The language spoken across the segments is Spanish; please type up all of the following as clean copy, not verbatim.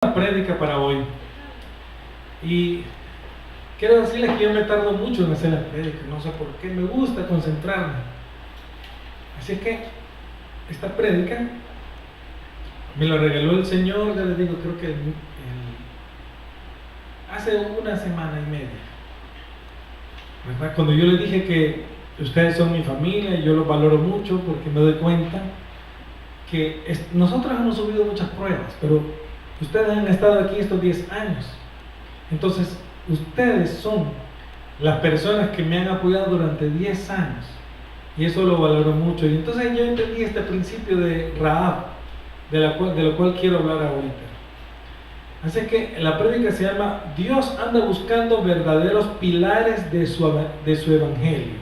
Una prédica para hoy, y quiero decirles que yo me tardo mucho en hacer la prédica, no sé por qué, me gusta concentrarme. Así que esta prédica me la regaló el Señor, ya les digo, creo que hace una semana y media, ¿verdad? Cuando yo les dije que ustedes son mi familia y yo los valoro mucho porque me doy cuenta que nosotros hemos subido muchas pruebas, pero ustedes han estado aquí estos 10 años. Entonces, ustedes son las personas que me han apoyado durante 10 años. Y eso lo valoro mucho. Y entonces yo entendí este principio de Rahab, de lo cual quiero hablar ahorita. Así que la prédica se llama Dios anda buscando verdaderos pilares de su evangelio.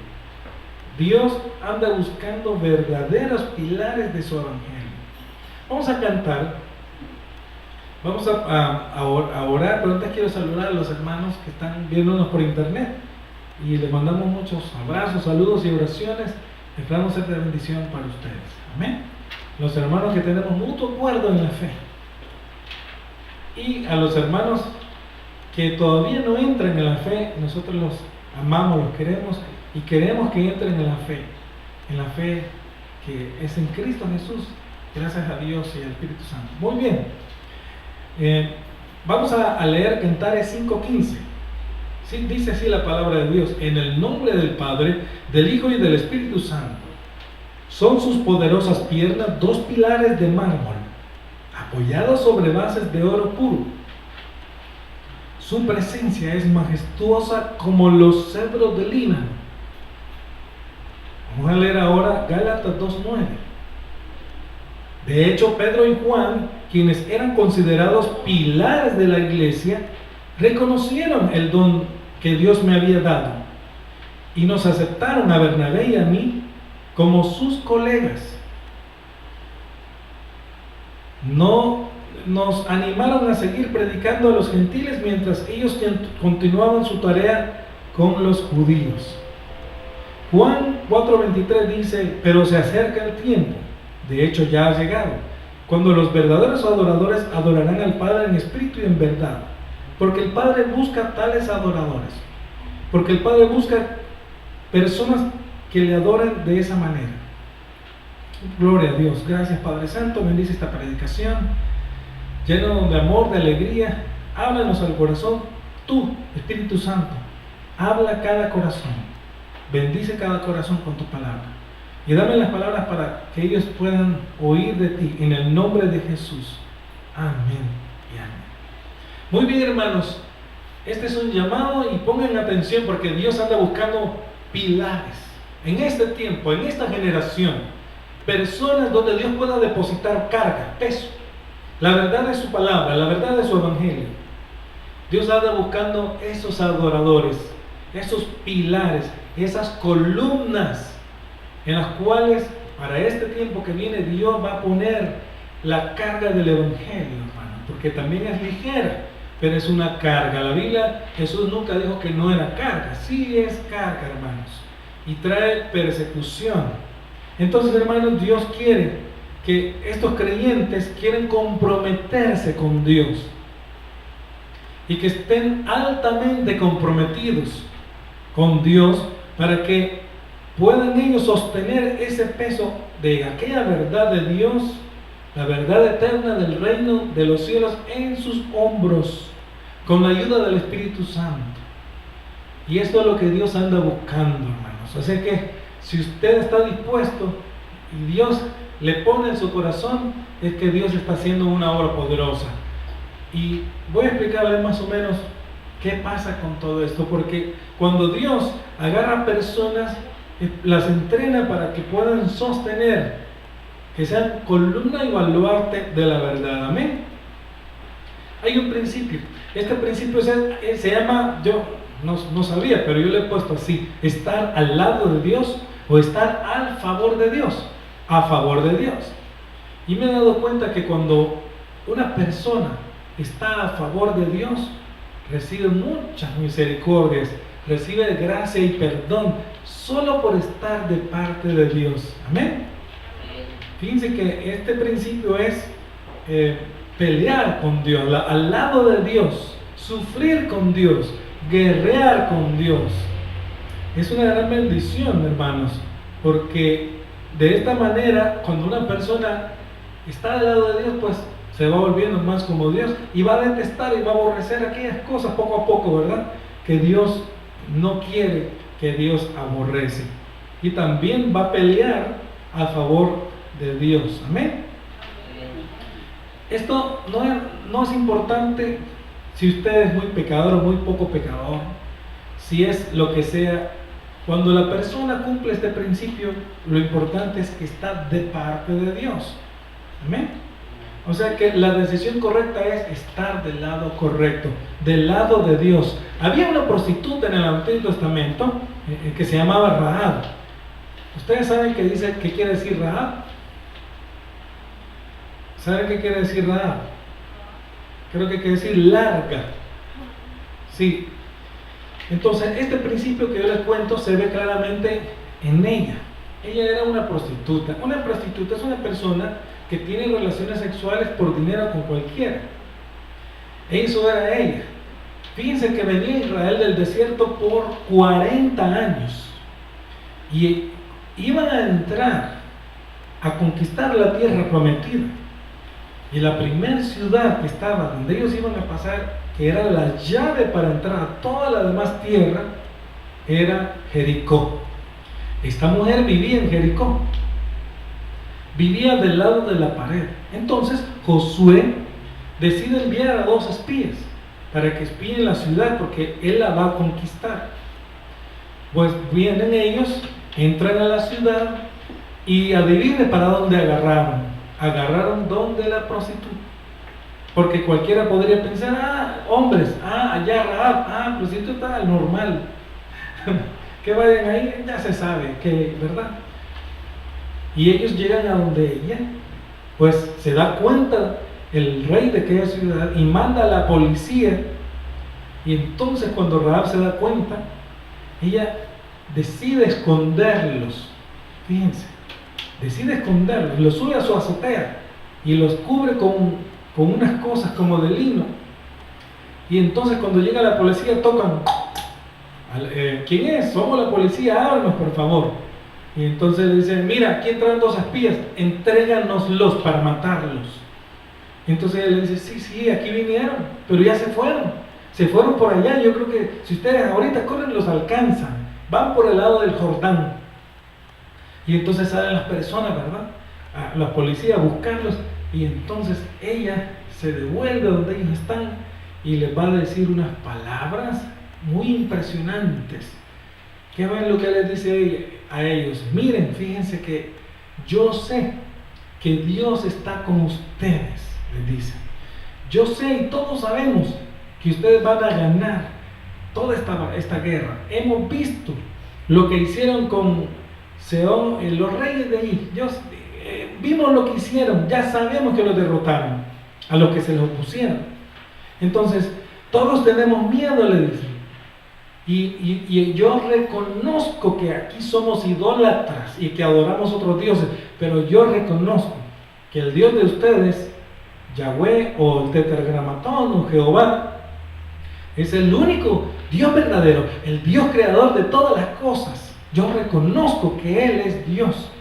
Dios anda buscando verdaderos pilares de su evangelio. Vamos a cantar. Vamos a orar, pero antes quiero saludar a los hermanos que están viéndonos por internet y les mandamos muchos abrazos, saludos y oraciones. Esperamos ser de bendición para ustedes. Amén. Los hermanos que tenemos mutuo acuerdo en la fe, y a los hermanos que todavía no entran en la fe, nosotros los amamos, los queremos y queremos que entren en la fe que es en Cristo Jesús, gracias a Dios y al Espíritu Santo. Muy bien. Vamos a leer Cantares 5:15. Sí, dice así la palabra de Dios: en el nombre del Padre, del Hijo y del Espíritu Santo. Son sus poderosas piernas 2 pilares de mármol, apoyados sobre bases de oro puro. Su presencia es majestuosa como los cedros de Líbano. Vamos a leer ahora Gálatas 2:9. De hecho, Pedro y Juan, quienes eran considerados pilares de la iglesia, reconocieron el don que Dios me había dado y nos aceptaron a Bernabé y a mí como sus colegas. No nos animaron a seguir predicando a los gentiles mientras ellos continuaban su tarea con los judíos. Juan 4:23 dice: pero se acerca el tiempo, de hecho ya ha llegado, cuando los verdaderos adoradores adorarán al Padre en espíritu y en verdad, porque el Padre busca tales adoradores, porque el Padre busca personas que le adoren de esa manera. Gloria a Dios. Gracias, Padre Santo. Bendice esta predicación, lleno de amor, de alegría. Háblanos al corazón. Tú, Espíritu Santo, habla a cada corazón, bendice cada corazón con tu palabra. Y dame las palabras para que ellos puedan oír de ti, en el nombre de Jesús. Amén y amén. Muy bien, hermanos, este es un llamado y pongan atención porque Dios anda buscando pilares en este tiempo, en esta generación, personas donde Dios pueda depositar carga, peso, la verdad de su palabra, la verdad de su evangelio. Dios anda buscando esos adoradores, esos pilares, esas columnas en las cuales para este tiempo que viene Dios va a poner la carga del evangelio, hermano, porque también es ligera, pero es una carga. La Biblia, Jesús nunca dijo que no era carga. Sí es carga, hermanos, y trae persecución. Entonces, hermanos, Dios quiere que estos creyentes quieren comprometerse con Dios y que estén altamente comprometidos con Dios para que puedan ellos sostener ese peso de aquella verdad de Dios, la verdad eterna del reino de los cielos en sus hombros, con la ayuda del Espíritu Santo. Y esto es lo que Dios anda buscando, hermanos. Así que si usted está dispuesto y Dios le pone en su corazón, es que Dios está haciendo una obra poderosa. Y voy a explicarles más o menos qué pasa con todo esto, porque cuando Dios agarra personas, las entrena para que puedan sostener, que sean columna y baluarte de la verdad. Amén. Hay un principio. Este principio se llama, yo no sabía, pero yo le he puesto así: estar al lado de Dios o estar al favor de Dios. A favor de Dios. Y me he dado cuenta que cuando una persona está a favor de Dios, recibe muchas misericordias, recibe gracia y perdón solo por estar de parte de Dios. Amén. Fíjense que este principio es pelear con Dios, al lado de Dios, sufrir con Dios, guerrear con Dios. Es una gran bendición, hermanos, porque de esta manera, cuando una persona está al lado de Dios, pues se va volviendo más como Dios y va a detestar y va a aborrecer aquellas cosas poco a poco, ¿verdad? Que Dios no quiere, que Dios aborrece. Y también va a pelear a favor de Dios. Amén. Esto no es importante si usted es muy pecador o muy poco pecador, si es lo que sea. Cuando la persona cumple este principio, lo importante es que está de parte de Dios. Amén. O sea que la decisión correcta es estar del lado correcto, del lado de Dios. Había una prostituta en el Antiguo Testamento que se llamaba Rahab. ¿Ustedes saben qué quiere decir Rahab? ¿Saben qué quiere decir Rahab? Creo que quiere decir larga. Sí. Entonces, este principio que yo les cuento se ve claramente en ella. Ella era una prostituta. Una prostituta es una persona que tiene relaciones sexuales por dinero con cualquiera. Eso era ella. Fíjense que venía Israel del desierto por 40 años y iban a entrar a conquistar la tierra prometida. Y la primera ciudad que estaba donde ellos iban a pasar, que era la llave para entrar a toda la demás tierra, era Jericó. Esta mujer vivía en Jericó, vivía del lado de la pared. Entonces Josué decide enviar a 2 espías para que espíen la ciudad, porque él la va a conquistar. Pues vienen ellos, entran a la ciudad y adivine para dónde agarraron. Agarraron donde la prostituta. Porque cualquiera podría pensar, hombres, allá Rahab, prostituta normal. Que vayan ahí, ya se sabe, que, ¿verdad? Y ellos llegan a donde ella, pues se da cuenta el rey de aquella ciudad y manda a la policía. Y entonces cuando Rahab se da cuenta, ella decide esconderlos. Fíjense, decide esconderlos, los sube a su azotea y los cubre con unas cosas como de lino. Y entonces cuando llega la policía tocan, ¿quién es? Somos la policía, ábrenos por favor. Y entonces le dicen, mira, aquí entraron 2 espías, entréganoslos para matarlos. Y entonces ella le dice, sí, aquí vinieron, pero ya se fueron por allá. Yo creo que si ustedes ahorita corren los alcanzan, van por el lado del Jordán. Y entonces salen las personas, ¿verdad? A la policía a buscarlos. Y entonces ella se devuelve donde ellos están y les va a decir unas palabras muy impresionantes. ¿Qué ven lo que les dice a ellos? Miren, fíjense que yo sé que Dios está con ustedes, les dice. Yo sé y todos sabemos que ustedes van a ganar toda esta guerra. Hemos visto lo que hicieron con Sehón, los reyes de allí. Vimos lo que hicieron, ya sabemos que los derrotaron, a los que se les opusieron. Entonces, todos tenemos miedo, le dicen. Y yo reconozco que aquí somos idólatras y que adoramos otros dioses, pero yo reconozco que el Dios de ustedes, Yahweh o el Tetragrammatón o Jehová, es el único Dios verdadero, el Dios creador de todas las cosas. Yo reconozco que Él es Dios.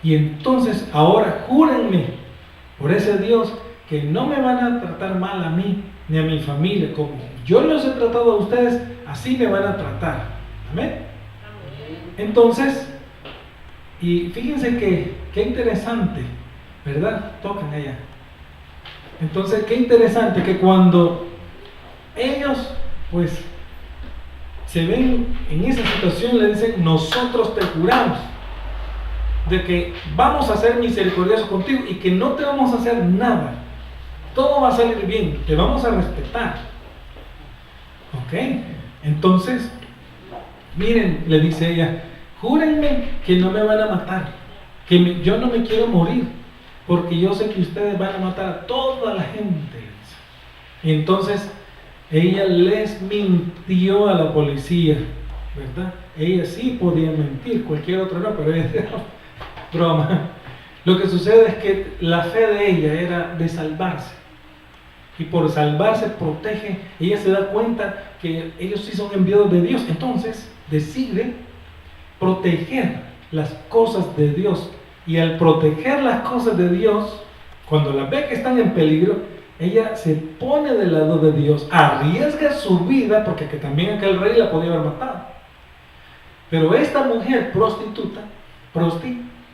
Y entonces ahora júrenme por ese Dios que no me van a tratar mal a mí ni a mi familia. Como yo los he tratado a ustedes, así me van a tratar. Amén. Entonces, y fíjense qué interesante, ¿verdad? Tocan allá. Entonces, qué interesante que cuando ellos pues se ven en esa situación, le dicen, nosotros te juramos de que vamos a ser misericordiosos contigo y que no te vamos a hacer nada, todo va a salir bien, te vamos a respetar. Ok, entonces miren, le dice ella, júrenme que no me van a matar, que yo no me quiero morir, porque yo sé que ustedes van a matar a toda la gente. Y entonces ella les mintió a la policía, ¿verdad? Ella sí podía mentir, cualquier otro no, pero ella broma. Lo que sucede es que la fe de ella era de salvarse. y por salvarse protege. Ella se da cuenta que ellos sí son enviados de Dios, entonces decide proteger las cosas de Dios. Y al proteger las cosas de Dios, cuando las ve que están en peligro, ella se pone del lado de Dios, arriesga su vida, porque que también aquel rey la podía haber matado. Pero esta mujer prostituta,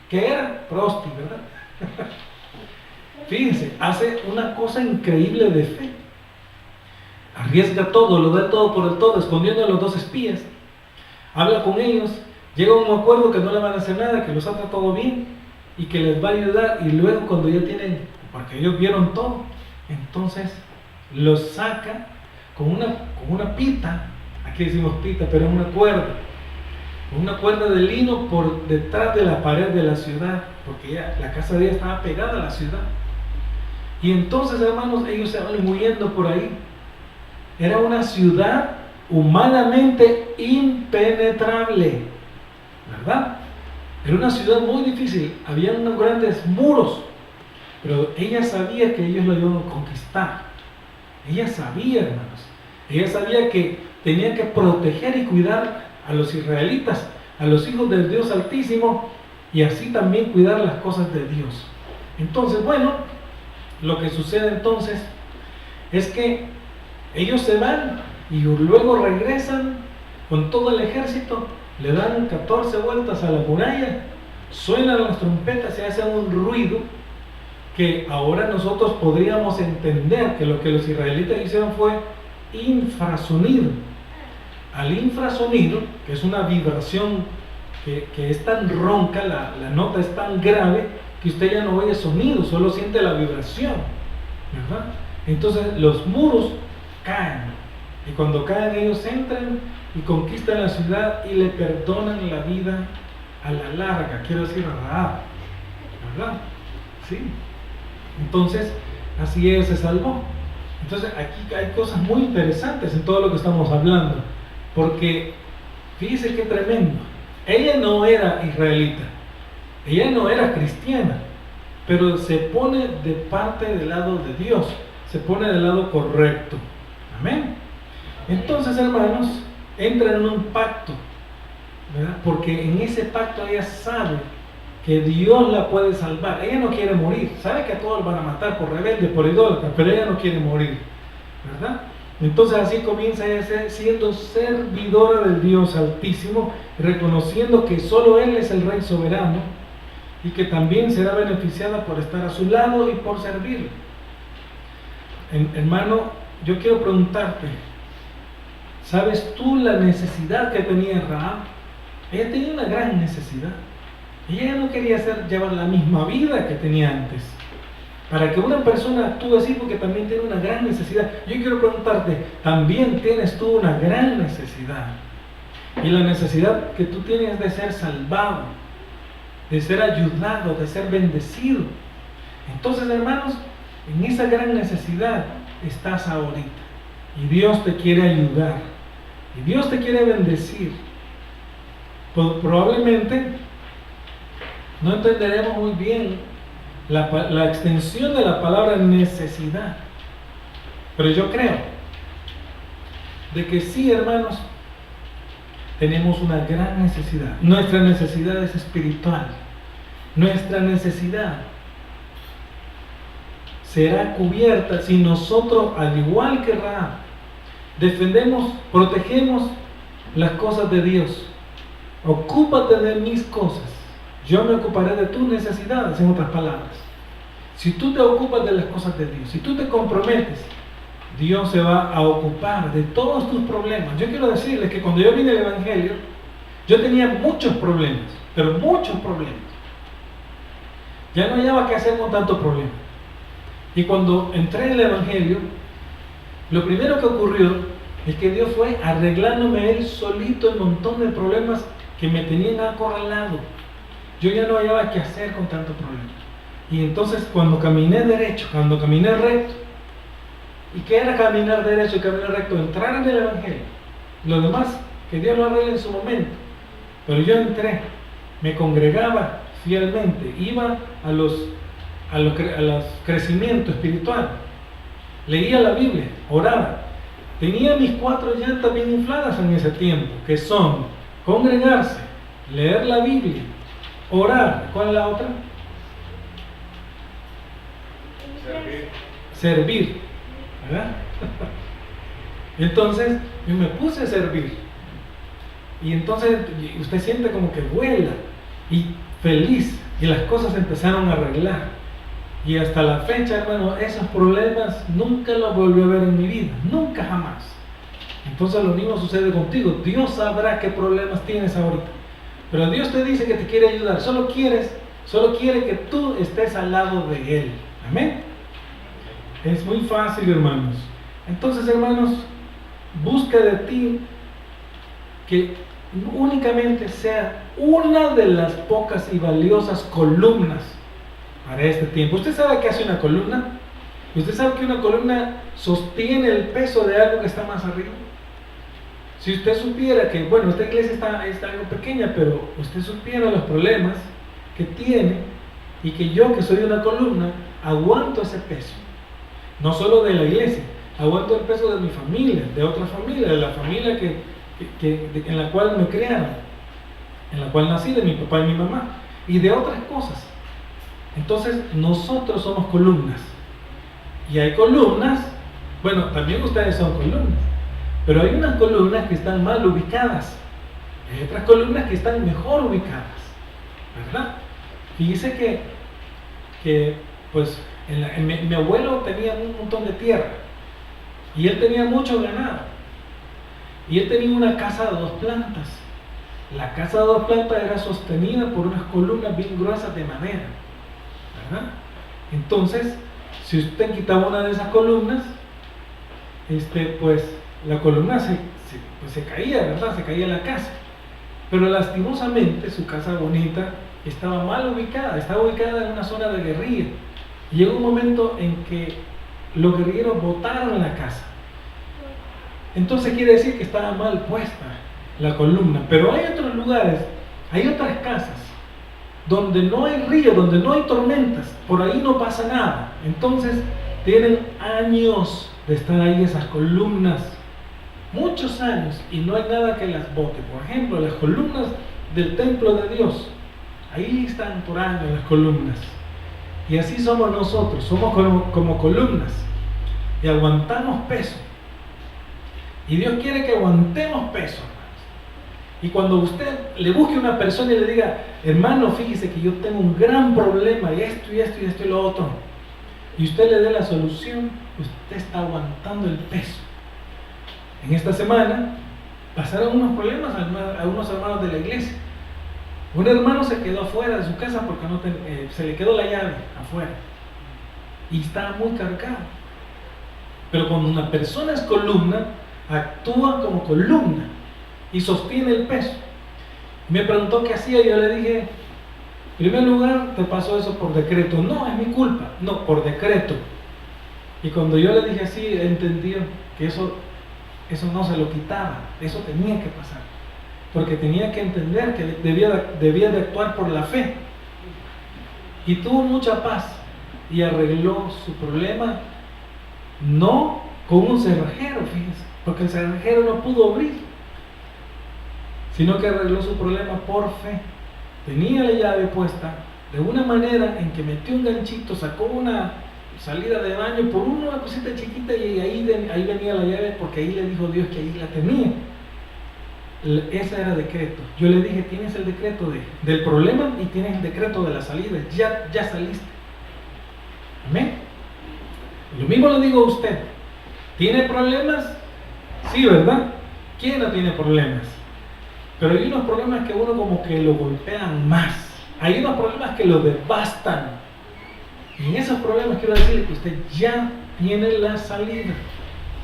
que era prosti, ¿verdad? Fíjense, hace una cosa increíble de fe. Arriesga todo, lo da todo por el todo, escondiendo a los dos espías. Habla con ellos, llega a un acuerdo que no le van a hacer nada, que los ha tratado bien y que les va a ayudar. Y luego cuando ya tienen, porque ellos vieron todo, entonces los saca con una pita, aquí decimos pita, pero es una cuerda de lino por detrás de la pared de la ciudad, porque ya la casa de ella estaba pegada a la ciudad. Y entonces, hermanos, ellos se van huyendo por ahí. Era una ciudad humanamente impenetrable, ¿verdad? Era una ciudad muy difícil, había unos grandes muros, pero ella sabía que ellos lo iban a conquistar. Ella sabía, hermanos, ella sabía que tenía que proteger y cuidar a los israelitas, a los hijos del Dios Altísimo, y así también cuidar las cosas de Dios. Entonces, bueno, lo que sucede entonces es que ellos se van y luego regresan con todo el ejército, le dan 14 vueltas a la muralla, suenan las trompetas y hacen un ruido que ahora nosotros podríamos entender que lo que los israelitas hicieron fue infrasonido. Al infrasonido, que es una vibración que es tan ronca, la nota es tan grave que usted ya no oye sonido, solo siente la vibración, ¿verdad? Entonces los muros caen, y cuando caen ellos entran y conquistan la ciudad y le perdonan la vida a la larga, quiero decir a Rahab, ¿verdad? Sí. Entonces así ella se salvó. Entonces aquí hay cosas muy interesantes en todo lo que estamos hablando, porque fíjese qué tremendo. Ella no era israelita, ella no era cristiana, pero se pone de parte del lado de Dios, se pone del lado correcto. Amén. Entonces, hermanos, entra en un pacto, ¿verdad? Porque en ese pacto ella sabe que Dios la puede salvar. Ella no quiere morir, sabe que a todos van a matar por rebelde, por idólatra, pero ella no quiere morir, ¿verdad? Entonces así comienza ella siendo servidora del Dios Altísimo, reconociendo que solo Él es el Rey soberano y que también será beneficiada por estar a su lado y por servirle. Hermano, yo quiero preguntarte, ¿sabes tú la necesidad que tenía Rahab? Ella tenía una gran necesidad. Ella no quería llevar la misma vida que tenía antes. Para que una persona actúe así, porque también tiene una gran necesidad. Yo quiero preguntarte, ¿también tienes tú una gran necesidad? Y la necesidad que tú tienes es de ser salvado, de ser ayudado, de ser bendecido. Entonces, hermanos, en esa gran necesidad estás ahorita. Y Dios te quiere ayudar. Y Dios te quiere bendecir. Probablemente no entenderemos muy bien la extensión de la palabra necesidad, pero yo creo de que sí, hermanos, tenemos una gran necesidad. Nuestra necesidad es espiritual. Nuestra necesidad será cubierta si nosotros, al igual que Rahab, defendemos, protegemos las cosas de Dios. Ocúpate de mis cosas, yo me ocuparé de tus necesidades. En otras palabras, si tú te ocupas de las cosas de Dios, si tú te comprometes, Dios se va a ocupar de todos tus problemas. Yo quiero decirles que cuando yo vine al Evangelio, yo tenía muchos problemas, pero muchos problemas. Ya no hallaba qué hacer con tantos problemas. Y cuando entré en el Evangelio, lo primero que ocurrió es que Dios fue arreglándome Él solito el montón de problemas que me tenían acorralado. Yo ya no hallaba qué hacer con tantos problemas. Y entonces cuando caminé derecho, cuando caminé recto, ¿y qué era caminar derecho y caminar recto? Entrar en el Evangelio. Lo demás, que Dios lo arregle en su momento. Pero yo entré, me congregaba fielmente, iba a los crecimientos espiritual. leía la Biblia, oraba. Tenía mis 4 llantas bien infladas en ese tiempo, que son congregarse, leer la Biblia, orar. ¿Cuál es la otra? Servir, ¿verdad? Entonces yo me puse a servir y entonces usted siente como que vuela y feliz, y las cosas empezaron a arreglar, y hasta la fecha, hermano, esos problemas nunca los volví a ver en mi vida, nunca jamás. Entonces lo mismo sucede contigo. Dios sabrá qué problemas tienes ahorita, pero Dios te dice que te quiere ayudar. Solo quiere que tú estés al lado de Él. Amén. Es muy fácil, hermanos. Entonces, hermanos, busca de ti que únicamente sea una de las pocas y valiosas columnas para este tiempo. ¿Usted sabe qué hace una columna? ¿Usted sabe que una columna sostiene el peso de algo que está más arriba? Si usted supiera que, bueno, esta iglesia está algo pequeña, pero usted supiera los problemas que tiene, y que yo, que soy una columna, aguanto ese peso. No solo de la iglesia, aguanto el peso de mi familia, de otra familia, de la familia en la cual me criaron, en la cual nací, de mi papá y mi mamá, y de otras cosas. Entonces nosotros somos columnas, y hay columnas, bueno, también ustedes son columnas, pero hay unas columnas que están mal ubicadas, hay otras columnas que están mejor ubicadas, ¿verdad? Fíjese que pues mi abuelo tenía un montón de tierra, y él tenía mucho ganado, y él tenía una casa de 2 plantas. La casa de 2 plantas era sostenida por unas columnas bien gruesas de madera, ¿verdad? Entonces, si usted quitaba una de esas columnas, pues la columna se caía, ¿verdad? Se caía la casa. Pero lastimosamente su casa bonita estaba mal ubicada, estaba ubicada en una zona de guerrilla. Y llegó un momento en que los guerrilleros botaron la casa. Entonces quiere decir que estaba mal puesta la columna. Pero hay otros lugares, hay otras casas donde no hay río, donde no hay tormentas, por ahí no pasa nada. Entonces tienen años de estar ahí esas columnas, muchos años, y no hay nada que las bote. Por ejemplo, las columnas del templo de Dios, ahí están por años las columnas. Y así somos nosotros, somos como columnas, y aguantamos peso. Y Dios quiere que aguantemos peso, hermanos. Y cuando usted le busque a una persona y le diga, hermano, fíjese que yo tengo un gran problema, y esto, y esto, y esto, y lo otro, y usted le dé la solución, usted está aguantando el peso. En esta semana pasaron unos problemas a unos hermanos de la iglesia. Un hermano se quedó afuera de su casa porque se le quedó la llave afuera y estaba muy cargado. Pero cuando una persona es columna, actúa como columna y sostiene el peso. Me preguntó qué hacía, y yo le dije, en primer lugar, te pasó eso por decreto. No, es mi culpa. No, por decreto. Y cuando yo le dije así, entendió que eso no se lo quitaba, eso tenía que pasar, porque tenía que entender que debía de actuar por la fe. Y tuvo mucha paz y arregló su problema, no con un cerrajero, fíjense, porque el cerrajero no pudo abrir, sino que arregló su problema por fe. Tenía la llave puesta de una manera en que metió un ganchito, sacó una salida de baño por una cosita chiquita, y ahí venía la llave, porque ahí le dijo Dios que ahí la tenía. Ese era decreto. Yo le dije, tienes el decreto del problema y tienes el decreto de la salida, ya saliste. Amén. Lo mismo le digo a usted, ¿tiene problemas? Sí, ¿verdad? ¿Quién no tiene problemas? Pero hay unos problemas que uno como que lo golpean más, hay unos problemas que lo devastan, y en esos problemas quiero decirle que usted ya tiene la salida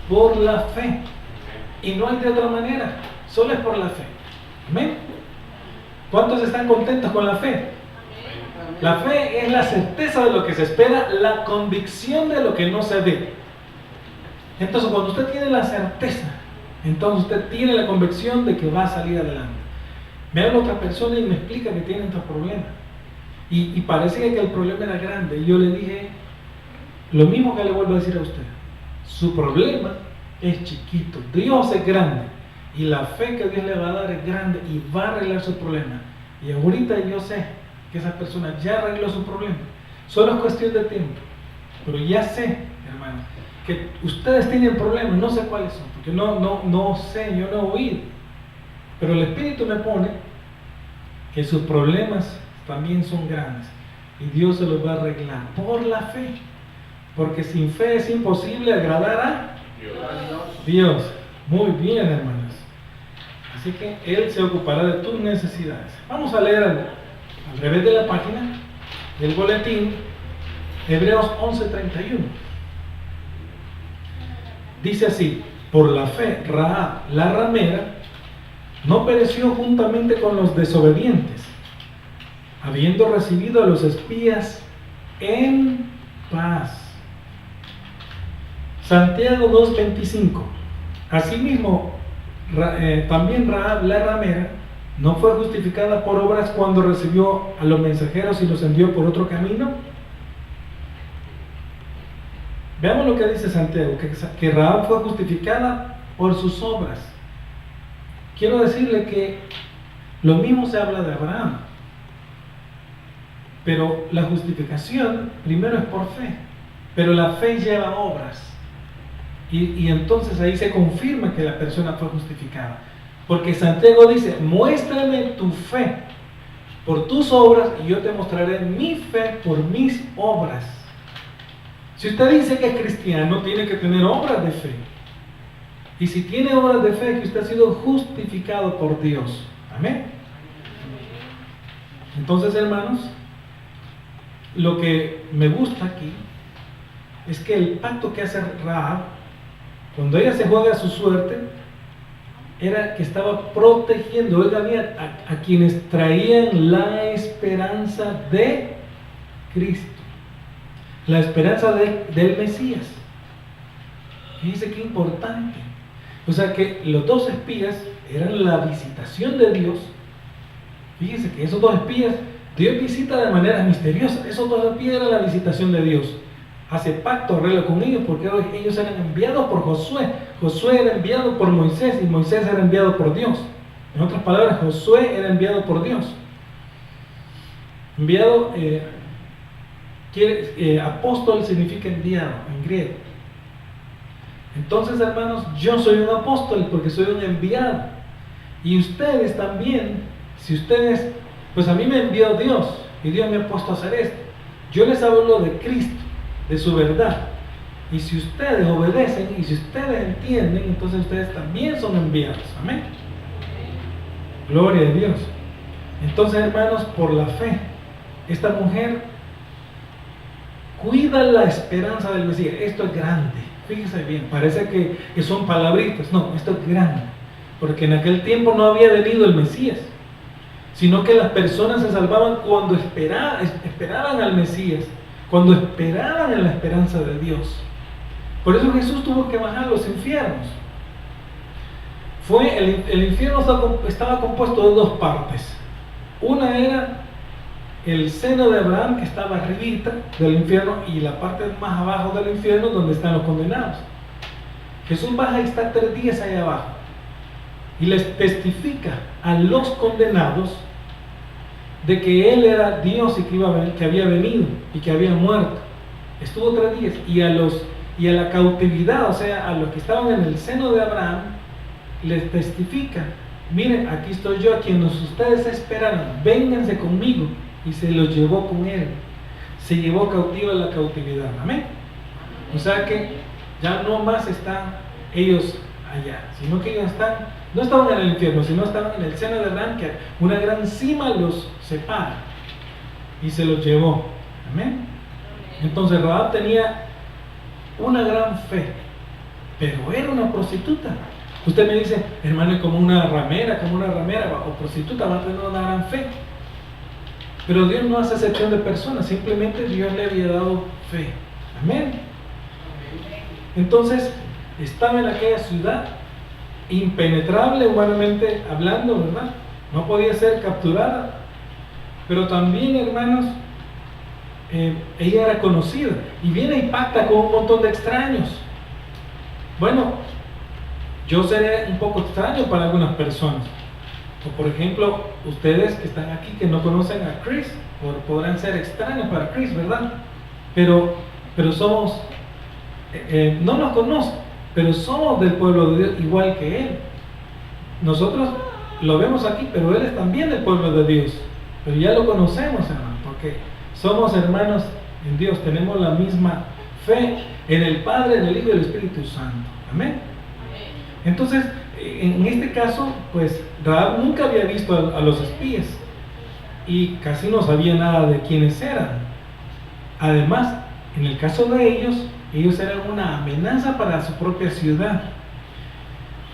por la fe, y no hay de otra manera, solo es por la fe. Amén. ¿Cuántos están contentos con la fe? La fe es la certeza de lo que se espera, la convicción de lo que no se ve. Entonces, cuando usted tiene la certeza, entonces usted tiene la convicción de que va a salir adelante. Me habla otra persona y me explica que tiene estos problemas, y parecía que el problema era grande, y yo le dije lo mismo que le vuelvo a decir a usted: Su problema es chiquito, Dios es grande y la fe que Dios le va a dar es grande y va a arreglar su problema. Y ahorita yo sé que esa persona ya arregló su problema, solo es cuestión de tiempo. Pero ya sé, hermano, que ustedes tienen problemas, no sé cuáles son, porque no sé, yo no he oído. Pero el Espíritu me pone que sus problemas también son grandes y Dios se los va a arreglar por la fe. Porque sin fe es imposible agradar a Dios. Muy bien, hermanos. Así que Él se ocupará de tus necesidades. Vamos a leer al revés de la página del boletín, Hebreos 11:31. Dice así: por la fe, Rahab, la ramera, no pereció juntamente con los desobedientes, habiendo recibido a los espías en paz. Santiago 2:25. Asimismo, también Rahab la ramera no fue justificada por obras cuando recibió a los mensajeros y los envió por otro camino. Veamos lo que dice Santiago, que Rahab fue justificada por sus obras. Quiero decirle que lo mismo se habla de Abraham, pero la justificación primero es por fe, pero la fe lleva obras. Y entonces ahí se confirma que la persona fue justificada. Porque Santiago dice: muéstrame tu fe por tus obras y yo te mostraré mi fe por mis obras. Si usted dice que es cristiano, tiene que tener obras de fe. Y si tiene obras de fe, que usted ha sido justificado por Dios. Amén. Entonces, hermanos, lo que me gusta aquí es que el pacto que hace Rahab, cuando ella se juega a su suerte, era que estaba protegiendo, él había a quienes traían la esperanza de Cristo, la esperanza del Mesías. Fíjense qué importante. O sea que los dos espías eran la visitación de Dios. Fíjense que esos dos espías, Dios visita de manera misteriosa. Esos dos espías eran la visitación de Dios. Hace pacto, arregla con ellos, porque ellos eran enviados por Josué. Josué era enviado por Moisés y Moisés era enviado por Dios. En otras palabras, Josué era enviado por Dios. Enviado, apóstol significa enviado en griego. Entonces, hermanos, yo soy un apóstol porque soy un enviado. Y ustedes también, si ustedes, pues a mí me envió Dios y Dios me ha puesto a hacer esto. Yo les hablo de Cristo, de su verdad. Y si ustedes obedecen y si ustedes entienden, entonces ustedes también son enviados. Amén. Gloria a Dios. Entonces, hermanos, por la fe, esta mujer cuida la esperanza del Mesías. Esto es grande. Fíjense bien, parece que son palabritas. No, esto es grande. Porque en aquel tiempo no había venido el Mesías, sino que las personas se salvaban cuando esperaban al Mesías, cuando esperaban en la esperanza de Dios. Por eso Jesús tuvo que bajar a los infiernos. El infierno estaba compuesto de dos partes. Una era el seno de Abraham, que estaba arribita del infierno, y la parte más abajo del infierno donde están los condenados. Jesús baja y está 3 días ahí abajo y les testifica a los condenados de que Él era Dios y que había venido y que había muerto. Estuvo 3 días y a la cautividad, o sea, a los que estaban en el seno de Abraham, les testifica: miren, aquí estoy yo, a quienes ustedes esperaron, vénganse conmigo. Y se los llevó con Él, se llevó cautiva la cautividad. Amén. O sea que ya no más están ellos allá, sino que ellos no estaban en el infierno, sino estaban en el seno de Abraham, que una gran cima los separa, y se los llevó. Amén. Entonces Rahab tenía una gran fe, pero era una prostituta. Usted me dice: hermano, como una ramera o prostituta va a tener una gran fe. Pero Dios no hace excepción de personas, simplemente Dios le había dado fe. Amén. Entonces estaba en aquella ciudad impenetrable humanamente hablando, ¿verdad? No podía ser capturada. Pero también, hermanos, ella era conocida y viene y pacta con un montón de extraños. Bueno, yo seré un poco extraño para algunas personas. O por ejemplo, ustedes que están aquí que no conocen a Chris, podrán ser extraños para Chris, ¿verdad? Pero somos, no nos conocen, pero somos del pueblo de Dios igual que Él. Nosotros lo vemos aquí, pero Él es también del pueblo de Dios. Pero ya lo conocemos, hermano, porque somos hermanos en Dios, tenemos la misma fe en el Padre, en el Hijo y en el Espíritu Santo. Amén. Entonces, en este caso, pues Rahab nunca había visto a los espías y casi no sabía nada de quiénes eran. Además, en el caso de ellos eran una amenaza para su propia ciudad.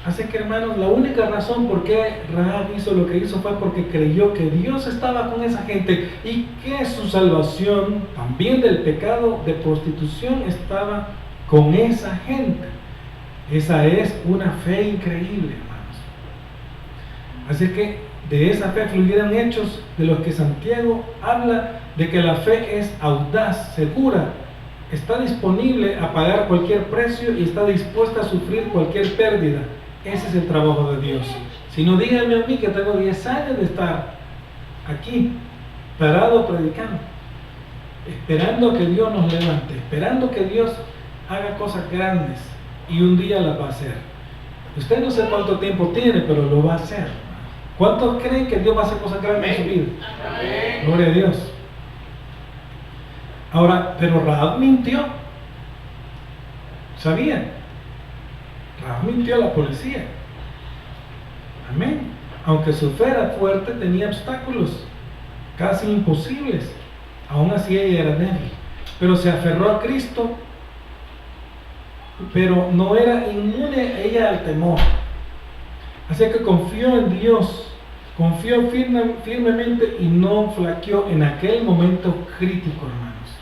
Así que, hermanos, la única razón por qué Rahab hizo lo que hizo fue porque creyó que Dios estaba con esa gente y que su salvación, también del pecado de prostitución, estaba con esa gente. Esa es una fe increíble, hermanos. Así que de esa fe fluyeron hechos de los que Santiago habla, de que la fe es audaz, segura, está disponible a pagar cualquier precio y está dispuesta a sufrir cualquier pérdida. Ese es el trabajo de Dios. Si no, díganme a mí que tengo 10 años de estar aquí, parado predicando, esperando que Dios nos levante, esperando que Dios haga cosas grandes. Y un día las va a hacer. Usted no sé cuánto tiempo tiene, pero lo va a hacer. ¿Cuántos creen que Dios va a hacer cosas grandes en su vida? Amén. Gloria a Dios. Ahora, pero Rahab mintió. ¿Sabían? Rahab mintió a la policía. Amén. Aunque su fe era fuerte, tenía obstáculos casi imposibles. Aún así ella era débil. Pero se aferró a Cristo. Pero no era inmune ella al temor. Así que confió en Dios, confió firmemente y no flaqueó en aquel momento crítico, hermanos.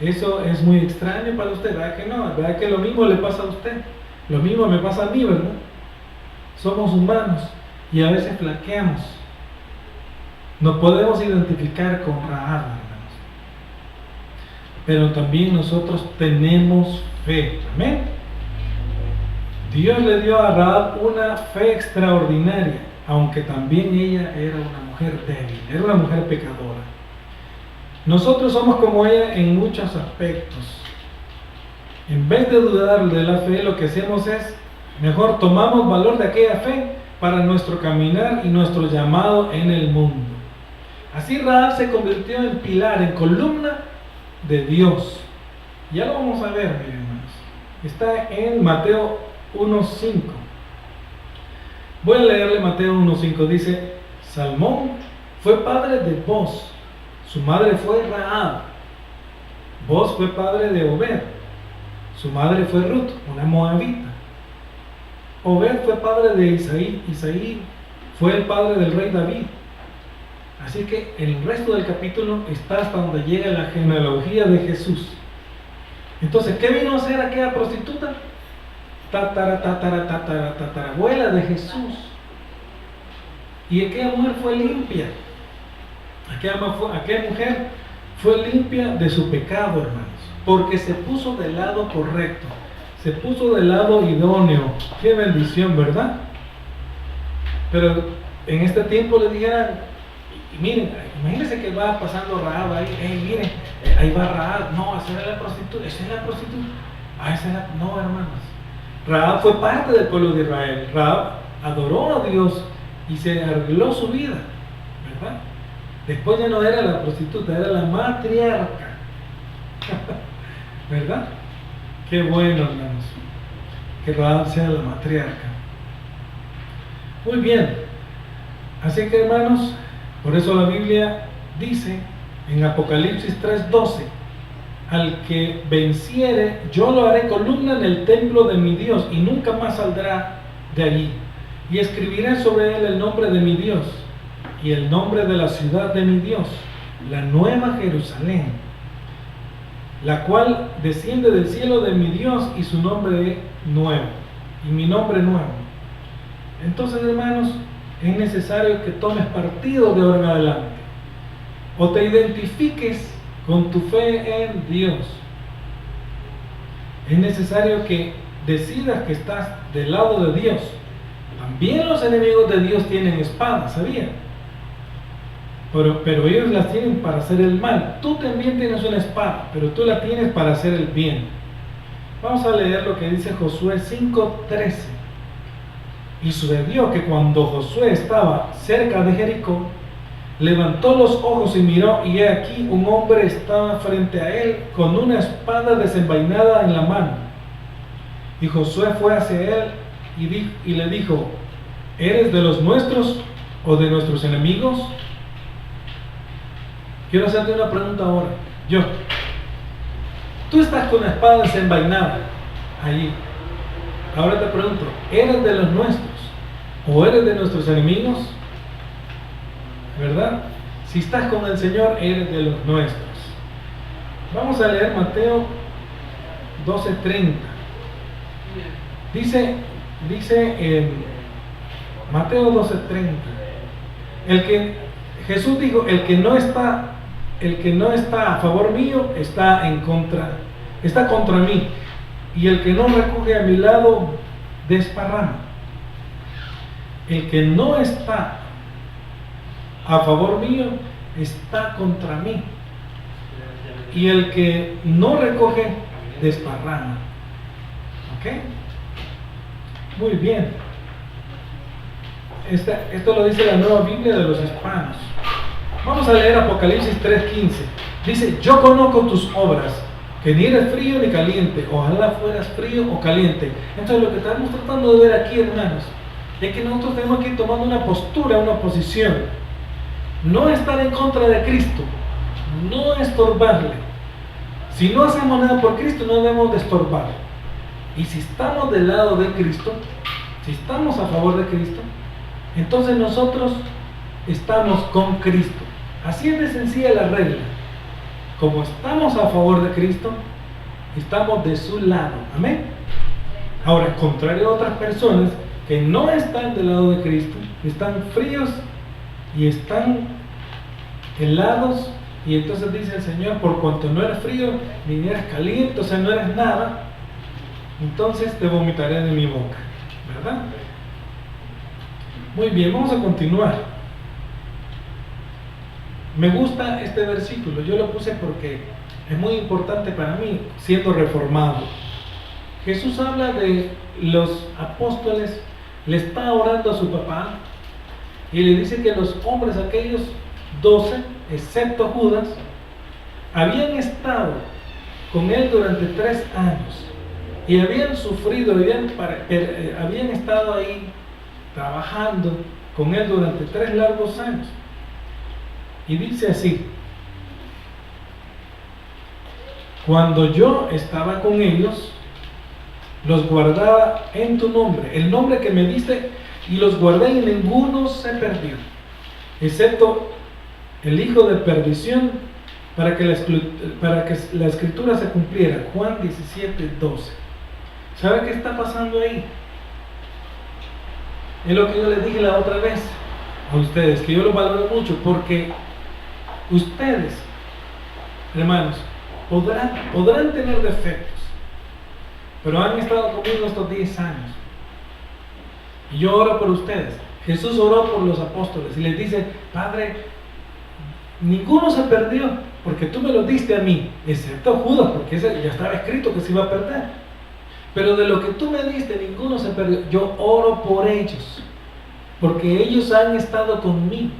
Eso es muy extraño para usted, ¿verdad que no? ¿Verdad que lo mismo le pasa a usted? Lo mismo me pasa a mí, ¿verdad? Somos humanos y a veces flaqueamos. Nos podemos identificar con Rahab, hermanos. Pero también nosotros tenemos fe. Amén. Dios le dio a Rahab una fe extraordinaria, aunque también ella era una mujer débil, era una mujer pecadora. Nosotros somos como ella en muchos aspectos. En vez de dudar de la fe, lo que hacemos es, mejor tomamos valor de aquella fe para nuestro caminar y nuestro llamado en el mundo. Así Rahab se convirtió en pilar, en columna de Dios. Ya lo vamos a ver, miren, hermanos. Está en Mateo 1:5. Voy a leerle Mateo 1:5. Dice: Salmón fue padre de Boz, su madre fue Rahab. Boz fue padre de Obed, su madre fue Ruth, una moabita. Obed fue padre de Isaí, Isaí fue el padre del rey David. Así que el resto del capítulo está hasta donde llega la genealogía de Jesús. Entonces, ¿qué vino a hacer aquella prostituta? Tatarabuela de Jesús. Y aquella mujer fue limpia. Aquella mujer fue limpia de su pecado, hermanos, porque se puso del lado correcto, se puso del lado idóneo. Qué bendición, ¿verdad? Pero en este tiempo le dijeran, miren, imagínense que va pasando Rahab ahí, miren, ahí va Rahab, no, esa era la prostituta, no, hermanos. Rahab fue parte del pueblo de Israel. Rahab adoró a Dios y se arregló su vida, ¿verdad? Después ya no era la prostituta, era la matriarca. ¿Verdad? Qué bueno, hermanos, que Rahab sea la matriarca. Muy bien. Así que, hermanos, por eso la Biblia dice en Apocalipsis 3:12: al que venciere, yo lo haré columna en el templo de mi Dios y nunca más saldrá de allí. Y escribiré sobre él el nombre de mi Dios y el nombre de la ciudad de mi Dios, la nueva Jerusalén, la cual desciende del cielo de mi Dios, y su nombre nuevo, y mi nombre nuevo. Entonces, hermanos, es necesario que tomes partido de ahora en adelante, o te identifiques con tu fe en Dios. Es necesario que decidas que estás del lado de Dios, también los enemigos de Dios tienen espadas, ¿sabía? Pero ellos las tienen para hacer el mal. Tú también tienes una espada, pero tú la tienes para hacer el bien. Vamos a leer lo que dice Josué 5:13. Y sucedió que cuando Josué estaba cerca de Jericó, levantó los ojos y miró, y he aquí un hombre estaba frente a él con una espada desenvainada en la mano. Y Josué fue hacia él y le dijo: ¿eres de los nuestros o de nuestros enemigos? Quiero hacerte una pregunta ahora. Tú estás con la espada desenvainada allí. Ahora te pregunto, ¿eres de los nuestros o eres de nuestros enemigos? ¿Verdad? Si estás con el Señor, eres de los nuestros. Vamos a leer Mateo 12:30. Dice en Mateo 12:30, Jesús dijo: el que no está a favor mío está contra mí, y el que no recoge a mi lado desparrama. El que no está a favor mío está contra mí, y el que no recoge desparrama. ¿Ok? Muy bien. Esto lo dice la Nueva Biblia de los Hispanos. Vamos a leer Apocalipsis 3:15. Dice: yo conozco tus obras, que ni eres frío ni caliente. Ojalá fueras frío o caliente. Entonces, lo que estamos tratando de ver aquí, hermanos, es que nosotros tenemos que ir tomando una postura, una posición. No estar en contra de Cristo, no estorbarle. Si no hacemos nada por Cristo, no debemos de estorbar. Y si estamos del lado de Cristo, si estamos a favor de Cristo, entonces nosotros estamos con Cristo. Así es de sencilla la regla. Como estamos a favor de Cristo, estamos de su lado. Amén. Ahora, contrario a otras personas que no están del lado de Cristo, están fríos y están helados, y entonces dice el Señor: por cuanto no eres frío ni eres caliente, o sea, no eres nada, entonces te vomitaré de mi boca. ¿Verdad? Muy bien, vamos a continuar. Me gusta este versículo. Yo lo puse porque es muy importante para mí, siendo reformado. Jesús habla de los apóstoles, le está orando a su papá y le dice que los hombres, aquellos 12, excepto Judas, habían estado con él durante 3 años y habían sufrido, habían estado ahí trabajando con él durante 3 largos años. Y dice así: cuando yo estaba con ellos, los guardaba en tu nombre, el nombre que me diste, y los guardé, y ninguno se perdió, excepto el hijo de perdición, para que la escritura se cumpliera. Juan 17:12. ¿Sabe qué está pasando ahí? Es lo que yo les dije la otra vez a ustedes, que yo lo valoro mucho, porque ustedes, hermanos, podrán tener defectos, pero han estado conmigo estos 10 años. Y yo oro por ustedes. Jesús oró por los apóstoles y les dice: Padre, ninguno se perdió, porque tú me lo diste a mí, excepto Judas, porque ese ya estaba escrito que se iba a perder. Pero de lo que tú me diste, ninguno se perdió. Yo oro por ellos, porque ellos han estado conmigo.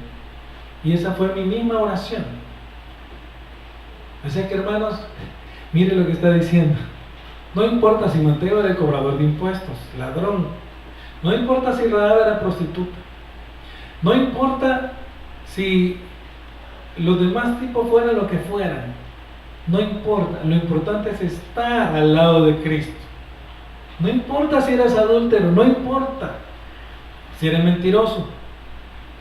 Y esa fue mi misma oración. Así que, hermanos, mire lo que está diciendo. No importa si Mateo era el cobrador de impuestos, ladrón. No importa si Rahab era prostituta. No importa si los demás tipos fueran lo que fueran. No importa. Lo importante es estar al lado de Cristo. No importa si eres adúltero. No importa si eres mentiroso.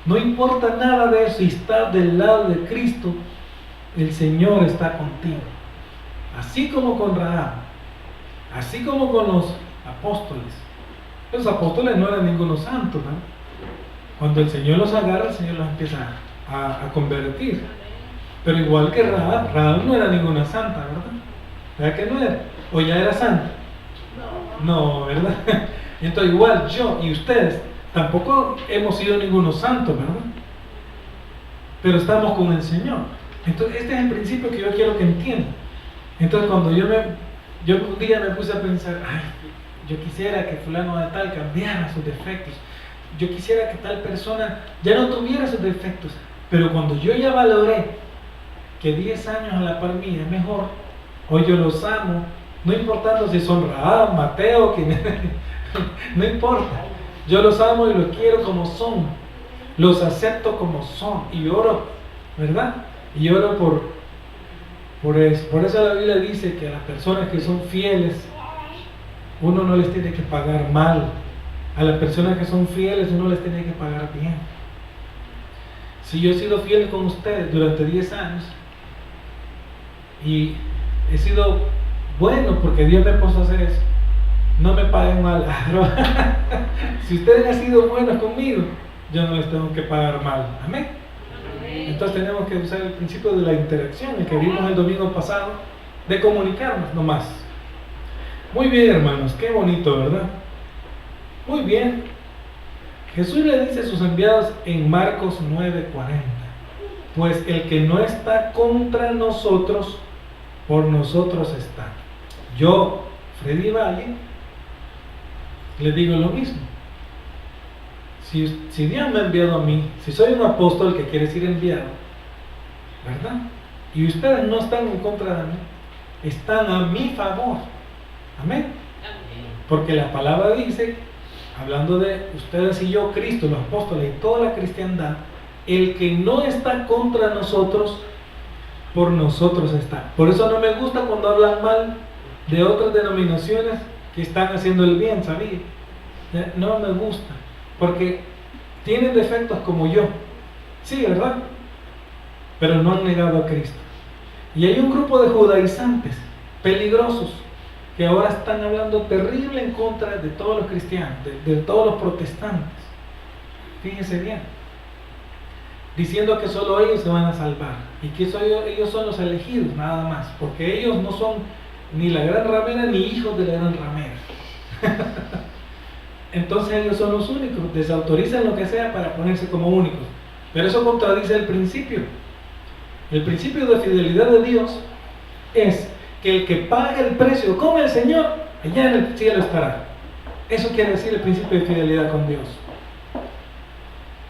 No importa nada de eso. Si estás del lado de Cristo, el Señor está contigo. Así como con Rahab, así como con los apóstoles. Los apóstoles no eran ninguno santo, ¿no? Cuando el Señor los agarra, el Señor los empieza a convertir. Pero igual que Rahab no era ninguna santa, ¿verdad? ¿Verdad que no era? ¿O ya era santa? No, ¿verdad? Entonces igual yo y ustedes tampoco hemos sido ningunos santos, ¿verdad? Pero estamos con el Señor. Entonces este es el principio que yo quiero que entiendan. Entonces cuando yo un día me puse a pensar, ay, yo quisiera que fulano de tal cambiara sus defectos, yo quisiera que tal persona ya no tuviera sus defectos, pero cuando yo ya valoré que 10 años a la par mía es mejor, hoy yo los amo, no importando si son Rahab, Mateo, no importa, yo los amo y los quiero como son, los acepto como son y oro, ¿verdad? Y oro por eso. Por eso la Biblia dice que a las personas que son fieles, uno no les tiene que pagar mal. A las personas que son fieles, uno les tiene que pagar bien. Si yo he sido fiel con ustedes durante 10 años y he sido bueno porque Dios me puso a hacer eso, no me paguen mal. Si ustedes han sido buenos conmigo, yo no les tengo que pagar mal. Amén. Entonces tenemos que usar el principio de la interacción, el que vimos el domingo pasado, de comunicarnos nomás. Muy bien, hermanos, qué bonito, ¿verdad? Muy bien. Jesús le dice a sus enviados en Marcos 9:40, pues el que no está contra nosotros, por nosotros está. Yo, Freddy Valle, le digo lo mismo. Si Dios me ha enviado a mí, si soy un apóstol que quiere decir enviado, ¿verdad? Y ustedes no están en contra de mí, están a mi favor. Amén. Porque la palabra dice, hablando de ustedes y yo, Cristo, los apóstoles y toda la cristiandad, el que no está contra nosotros, por nosotros está. Por eso no me gusta cuando hablan mal de otras denominaciones que están haciendo el bien, ¿sabía? No me gusta, porque tienen defectos como yo, sí, ¿verdad? Pero no han negado a Cristo. Y hay un grupo de judaizantes peligrosos que ahora están hablando terrible en contra de todos los cristianos, de todos los protestantes. Fíjense bien, diciendo que solo ellos se van a salvar y que ellos son los elegidos nada más, porque ellos no son ni la gran ramera ni hijos de la gran ramera. Entonces ellos son los únicos, desautorizan lo que sea para ponerse como únicos. Pero eso contradice el principio. El principio de fidelidad de Dios es que el que pague el precio con el Señor, allá en el cielo estará. Eso quiere decir el principio de fidelidad con Dios.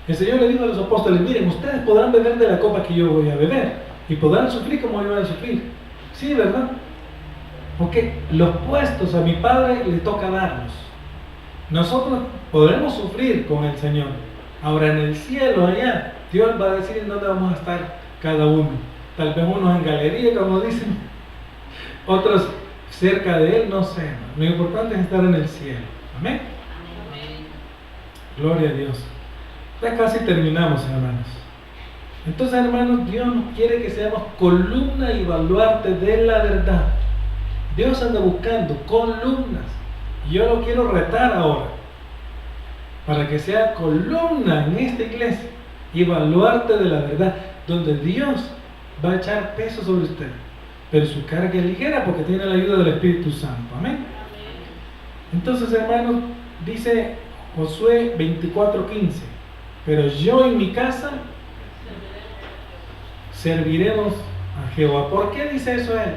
El Señor le dijo a los apóstoles, miren, ustedes podrán beber de la copa que yo voy a beber y podrán sufrir como yo voy a sufrir. Sí, ¿verdad? Porque los puestos a mi Padre le toca darlos. Nosotros podremos sufrir con el Señor. Ahora en el cielo allá, Dios va a decir en dónde vamos a estar cada uno. Tal vez unos en galería, como dicen, otros cerca de Él, no sé. Lo importante es estar en el cielo. Amén. Amén. Gloria a Dios. Ya casi terminamos, hermanos. Entonces, hermanos, Dios nos quiere que seamos columna y baluarte de la verdad. Dios anda buscando columnas. Y yo lo quiero retar ahora, para que sea columna en esta iglesia y baluarte de la verdad, donde Dios va a echar peso sobre usted, pero su carga es ligera porque tiene la ayuda del Espíritu Santo. Amén. Entonces, hermanos, dice Josué 24:15, pero yo y mi casa serviremos a Jehová. ¿Por qué dice eso él?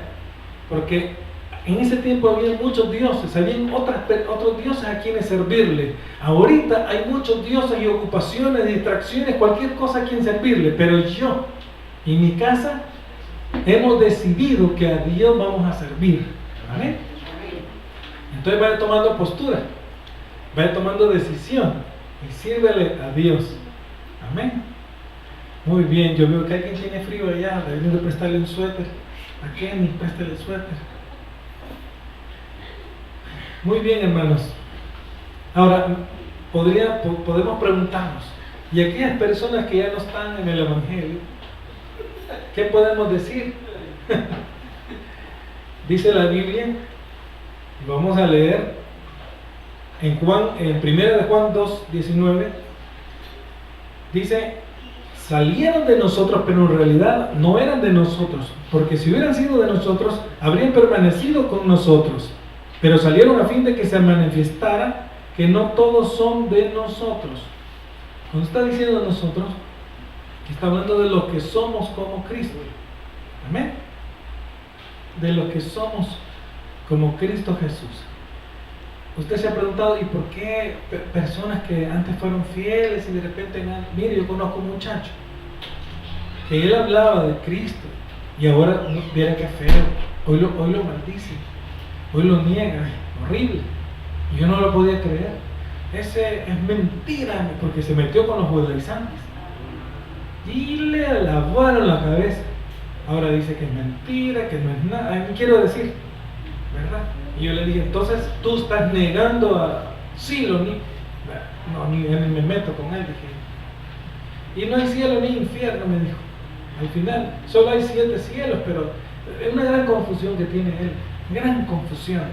Porque en ese tiempo había muchos dioses, habían otros dioses a quienes servirle. Ahorita hay muchos dioses y ocupaciones, distracciones, cualquier cosa a quien servirle. Pero yo y mi casa hemos decidido que a Dios vamos a servir. ¿Amén? Entonces vaya tomando postura, vaya tomando decisión y sírvele a Dios. Amén. Muy bien, yo veo que alguien tiene frío allá, debería prestarle un suéter. ¿A Kenny? Préstale el suéter. Muy bien, hermanos. Ahora, podemos preguntarnos, ¿y aquellas personas que ya no están en el Evangelio, qué podemos decir? Dice la Biblia, y vamos a leer en 1 de Juan 2:19, dice, salieron de nosotros, pero en realidad no eran de nosotros, porque si hubieran sido de nosotros, habrían permanecido con nosotros. pero salieron a fin de que se manifestara que no todos son de nosotros. Cuando está diciendo de nosotros, está hablando de lo que somos como Cristo. Amén. De lo que somos como Cristo Jesús. Usted se ha preguntado, ¿y por qué personas que antes fueron fieles y de repente, mire, yo conozco un muchacho que él hablaba de Cristo y ahora, mira qué feo, hoy lo maldice, hoy lo niega, horrible, y yo no lo podía creer. Ese es mentira, porque se metió con los judaizantes y le lavaron la cabeza. Ahora dice que es mentira, que no es nada. Quiero decir, ¿verdad? Y yo le dije, entonces tú estás negando a Silo, ni me meto con él, dije. Y no hay cielo ni infierno, me dijo. Al final, solo hay 7 cielos, pero es una gran confusión que tiene él, gran confusión.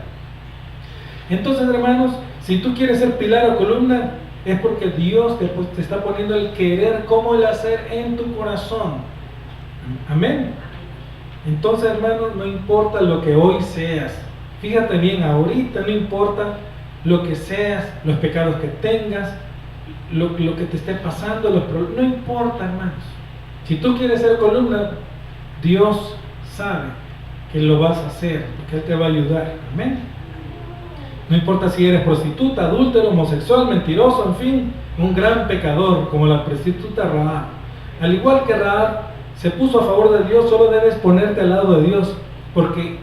Entonces, hermanos, si tú quieres ser pilar o columna, es porque Dios te está poniendo el querer como el hacer en tu corazón. Amén. Entonces, hermanos, no importa lo que hoy seas. Fíjate bien, ahorita no importa lo que seas, los pecados que tengas, lo que te esté pasando, no importa, hermanos. Si tú quieres ser columna, Dios sabe que lo vas a hacer, porque Él te va a ayudar. Amén. No importa si eres prostituta, adúltero, homosexual, mentiroso, en fin, un gran pecador, como la prostituta Rahab. Al igual que Rahab se puso a favor de Dios, solo debes ponerte al lado de Dios, porque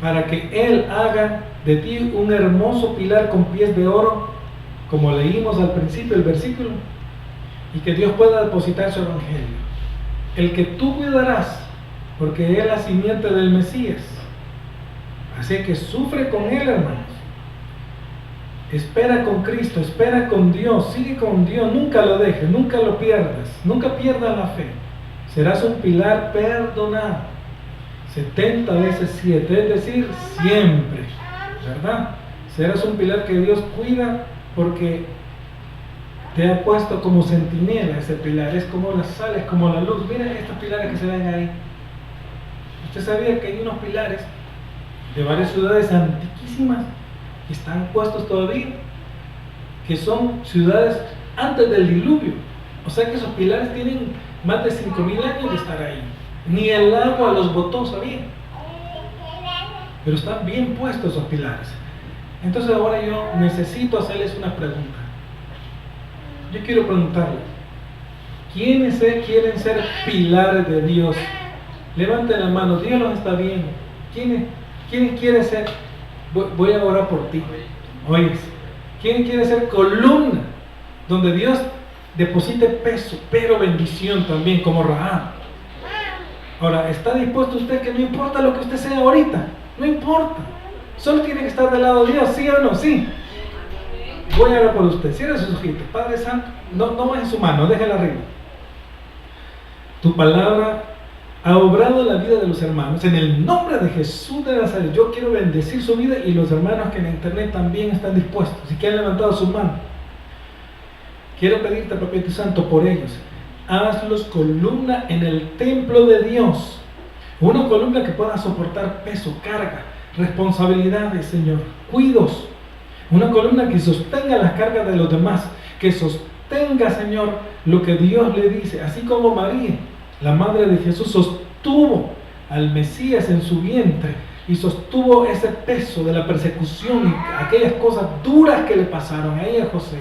para que Él haga de ti un hermoso pilar con pies de oro, como leímos al principio el versículo, y que Dios pueda depositar su evangelio, el que tú cuidarás, porque Él es la simiente del Mesías. Así que sufre con Él, hermanos. Espera con Cristo, espera con Dios, sigue con Dios, nunca lo dejes, nunca lo pierdas, nunca pierdas la fe. Serás un pilar perdonado 70 veces 7, es decir, siempre, ¿verdad? Serás un pilar que Dios cuida porque te ha puesto como centinela ese pilar, es como la sal, es como la luz. Miren estos pilares que se ven ahí. Usted sabía que hay unos pilares de varias ciudades antiquísimas que están puestos todavía, que son ciudades antes del diluvio. O sea que esos pilares tienen más de 5,000 años de estar ahí. Ni el agua los botó, ¿sabía? Pero están bien puestos esos pilares. Entonces ahora yo necesito hacerles una pregunta. Yo quiero preguntarles, ¿quiénes quieren ser pilares de Dios? Levanten la mano, Dios los está viendo. ¿Quién quiere ser? Voy a orar por ti. Oye, ¿quién quiere ser columna? Donde Dios deposite peso, pero bendición también, como Rahab. Ahora, ¿está dispuesto usted que no importa lo que usted sea ahorita? No importa. Solo tiene que estar del lado de Dios, ¿sí o no? Sí. Voy a orar por usted. Cierre sus ojitos. Padre Santo, no baje su mano, déjela arriba. Tu palabra ha obrado en la vida de los hermanos. En el nombre de Jesús de Nazaret, yo quiero bendecir su vida, y los hermanos que en internet también están dispuestos y que han levantado su mano. Quiero pedirte, Papito Santo, por ellos. Hazlos columna en el templo de Dios. Una columna que pueda soportar peso, carga, responsabilidades, Señor, cuidos. Una columna que sostenga las cargas de los demás, que sostenga, Señor, lo que Dios le dice. Así como María, la madre de Jesús, sostuvo al Mesías en su vientre y sostuvo ese peso de la persecución y aquellas cosas duras que le pasaron a ella, José.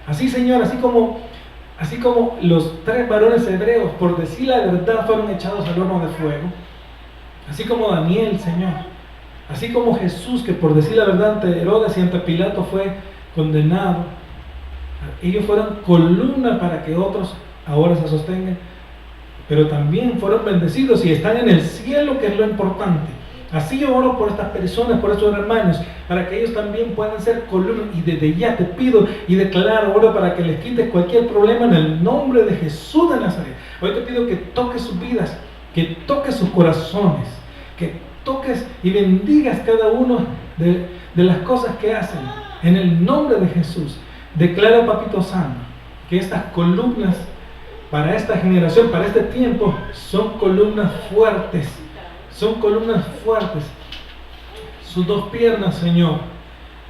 Así, Señor, así como los 3 varones hebreos, por decir la verdad, fueron echados al horno de fuego. Así como Daniel, Señor. Así como Jesús, que por decir la verdad ante Herodes y ante Pilato fue condenado. Ellos fueron columna para que otros ahora se sostengan. Pero también fueron bendecidos y están en el cielo, que es lo importante. Así yo oro por estas personas, por estos hermanos, para que ellos también puedan ser columnas. Y desde ya te pido y declaro, oro para que les quites cualquier problema en el nombre de Jesús de Nazaret. Hoy te pido que toques sus vidas, que toques sus corazones, que toques y bendigas cada uno de las cosas que hacen. En el nombre de Jesús, declaro, Papito Santo, que estas columnas para esta generación, para este tiempo, son columnas fuertes. Son columnas fuertes. Sus dos piernas, Señor,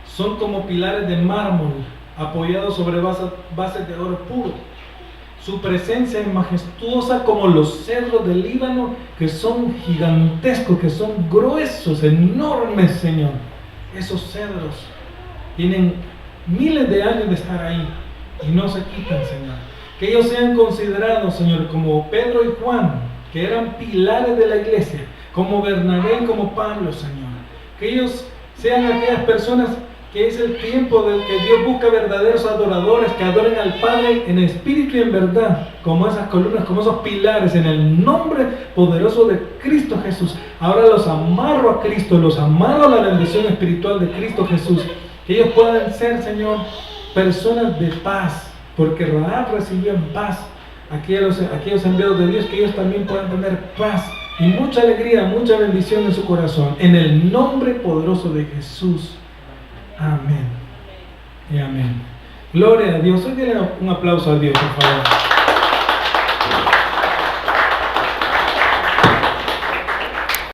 son como pilares de mármol apoyados sobre bases de oro puro. Su presencia es majestuosa como los cedros del Líbano, que son gigantescos, que son gruesos, enormes, Señor. Esos cedros tienen miles de años de estar ahí y no se quitan, Señor. Que ellos sean considerados, Señor, como Pedro y Juan, que eran pilares de la iglesia, como Bernabé y como Pablo, Señor. Que ellos sean aquellas personas que es el tiempo del que Dios busca verdaderos adoradores que adoren al Padre en espíritu y en verdad, como esas columnas, como esos pilares, en el nombre poderoso de Cristo Jesús. Ahora los amarro a Cristo, los amarro a la bendición espiritual de Cristo Jesús. Que ellos puedan ser, Señor, personas de paz, porque Rahab recibió en paz aquellos enviados de Dios, que ellos también puedan tener paz y mucha alegría, mucha bendición en su corazón, en el nombre poderoso de Jesús. Amén y amén. Gloria a Dios. Hoy denle un aplauso a Dios, por favor.